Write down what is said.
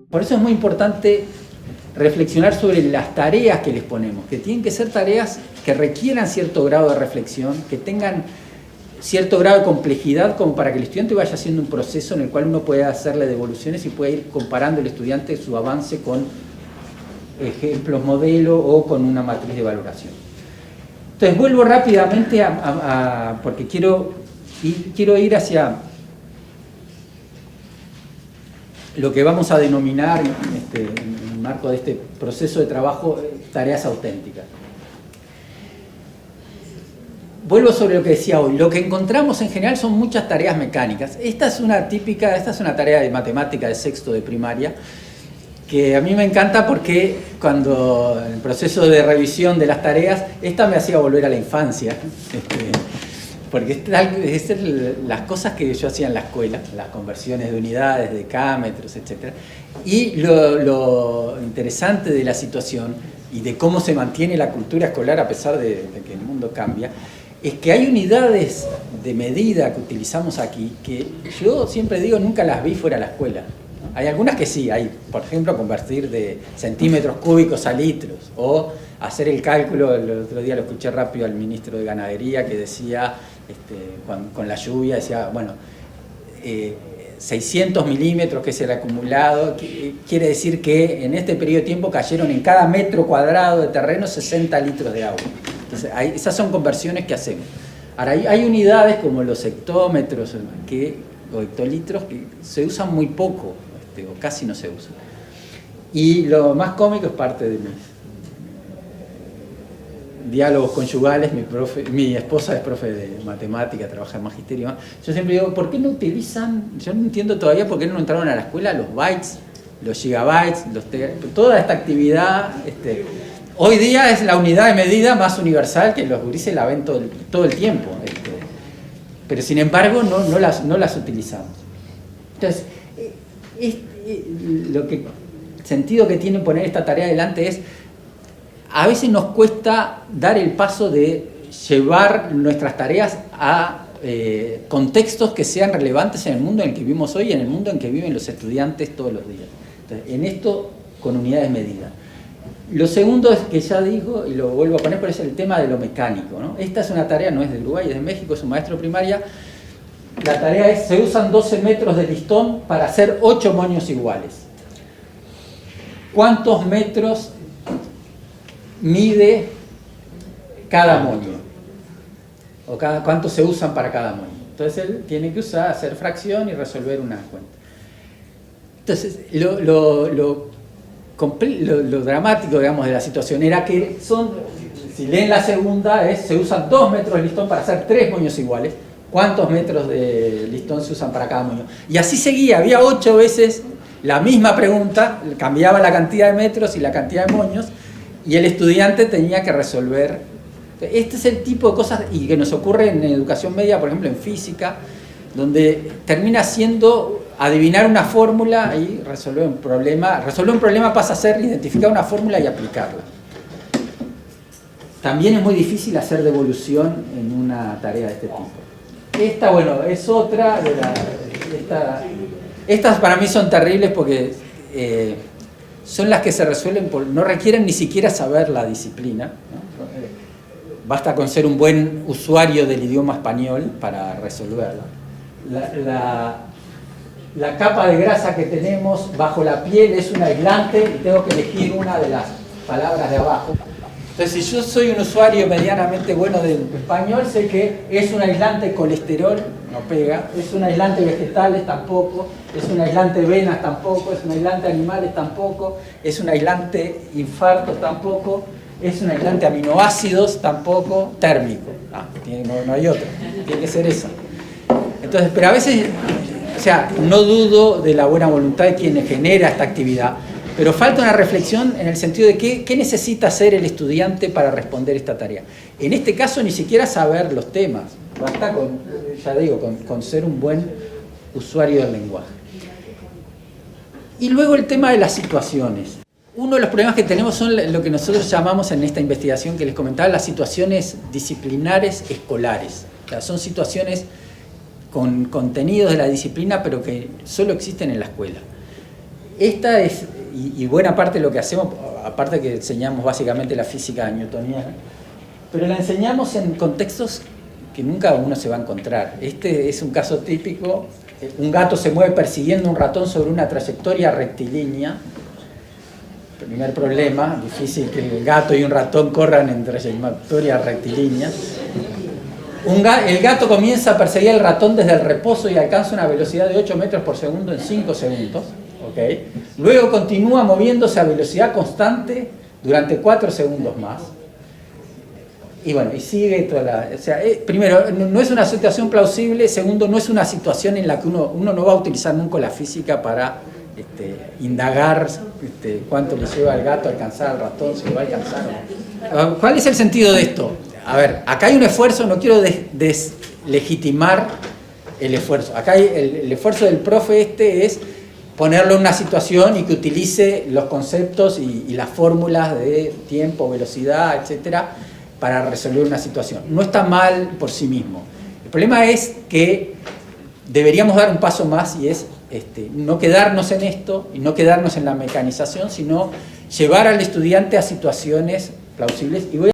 Por eso es muy importante reflexionar sobre las tareas que les ponemos, que tienen que ser tareas que requieran cierto grado de reflexión, que tengan cierto grado de complejidad como para que el estudiante vaya haciendo un proceso en el cual uno pueda hacerle devoluciones y pueda ir comparando el estudiante su avance con ejemplos modelo o con una matriz de valoración. Entonces vuelvo rápidamente porque quiero ir hacia lo que vamos a denominar en el marco de este proceso de trabajo tareas auténticas. Vuelvo sobre lo que decía hoy. Lo que encontramos en general son muchas tareas mecánicas. Esta es una tarea de matemática de sexto de primaria, que a mí me encanta porque cuando en el proceso de revisión de las tareas, esta me hacía volver a la infancia. Porque es las cosas que yo hacía en la escuela, las conversiones de unidades, de decámetros, etc. Y lo interesante de la situación y de cómo se mantiene la cultura escolar a pesar de que el mundo cambia, es que hay unidades de medida que utilizamos aquí que yo siempre digo nunca las vi fuera de la escuela. Hay algunas que sí, hay, por ejemplo, convertir de centímetros cúbicos a litros, o hacer el cálculo. El otro día lo escuché rápido al ministro de Ganadería que decía, con la lluvia, decía, bueno, 600 milímetros, que es el acumulado, quiere decir que en este periodo de tiempo cayeron en cada metro cuadrado de terreno 60 litros de agua. Entonces, esas son conversiones que hacemos. Ahora, hay unidades como los hectómetros o hectolitros que se usan muy poco, o casi no se usan. Y lo más cómico es parte de mis diálogos conyugales. Mi esposa es profe de matemática, trabaja en magisterio. Yo siempre digo, ¿por qué no utilizan? Yo no entiendo todavía por qué no entraron a la escuela los bytes, los gigabytes, toda esta actividad. Hoy día es la unidad de medida más universal que los gurises la ven todo el tiempo. Pero sin embargo no las utilizamos. Entonces, el sentido que tiene poner esta tarea adelante es, a veces nos cuesta dar el paso de llevar nuestras tareas a contextos que sean relevantes en el mundo en el que vivimos hoy y en el mundo en que viven los estudiantes todos los días. Entonces, en esto, con unidades de medida. Lo segundo es que ya digo, y lo vuelvo a poner, pero es el tema de lo mecánico, ¿no? Esta es una tarea, no es de Uruguay, es de México, es un maestro de primaria. La tarea es, se usan 12 metros de listón para hacer 8 moños iguales. ¿Cuántos metros mide cada moño? O ¿cuántos se usan para cada moño? Entonces él tiene que hacer fracción y resolver una cuenta. Entonces, lo dramático, digamos, de la situación era que si leen la segunda, se usan 2 metros de listón para hacer 3 moños iguales. ¿Cuántos metros de listón se usan para cada moño? Y así seguía, había 8 veces la misma pregunta, cambiaba la cantidad de metros y la cantidad de moños, y el estudiante tenía que resolver. Este es el tipo de cosas y que nos ocurre en educación media, por ejemplo en física, donde termina siendo adivinar una fórmula y resolver un problema. Resolver un problema pasa a ser identificar una fórmula y aplicarla. También es muy difícil hacer devolución en una tarea de este tipo. Esta, bueno, es otra de estas para mí son terribles porque son las que se resuelven no requieren ni siquiera saber la disciplina, ¿no? Basta con ser un buen usuario del idioma español para resolverla. La capa de grasa que tenemos bajo la piel es un aislante y tengo que elegir una de las palabras de abajo. Entonces, si yo soy un usuario medianamente bueno del español, sé que es un aislante de colesterol, no pega, es un aislante vegetales, tampoco, es un aislante venas, tampoco, es un aislante animales, tampoco, es un aislante infartos, tampoco, es un aislante aminoácidos, tampoco, térmico. No hay otro, tiene que ser esa. Entonces, pero a veces, o sea, no dudo de la buena voluntad de quien genera esta actividad, pero falta una reflexión en el sentido de qué necesita hacer el estudiante para responder esta tarea. En este caso, ni siquiera saber los temas, basta con ser un buen usuario del lenguaje. Y luego el tema de las situaciones. Uno de los problemas que tenemos son lo que nosotros llamamos en esta investigación que les comentaba, las situaciones disciplinares escolares. O sea, son situaciones con contenidos de la disciplina, pero que solo existen en la escuela. Esta es, y buena parte de lo que hacemos, aparte que enseñamos básicamente la física newtoniana, pero la enseñamos en contextos que nunca uno se va a encontrar. Este es un caso típico: un gato se mueve persiguiendo un ratón sobre una trayectoria rectilínea. Primer problema, difícil que el gato y un ratón corran en trayectorias rectilíneas. El gato comienza a perseguir al ratón desde el reposo y alcanza una velocidad de 8 metros por segundo en 5 segundos. ¿Okay? Luego continúa moviéndose a velocidad constante durante 4 segundos más. Y bueno, y sigue toda la... O sea, primero, no es una situación plausible. Segundo, no es una situación en la que uno no va a utilizar nunca la física para indagar cuánto le lleva al gato a alcanzar al ratón, si lo va a alcanzar o no. ¿Cuál es el sentido de esto? A ver, acá hay un esfuerzo, no quiero deslegitimar el esfuerzo. Acá hay el esfuerzo del profe es ponerlo en una situación y que utilice los conceptos y las fórmulas de tiempo, velocidad, etcétera, para resolver una situación. No está mal por sí mismo. El problema es que deberíamos dar un paso más, y es no quedarnos en esto y no quedarnos en la mecanización, sino llevar al estudiante a situaciones plausibles. Y voy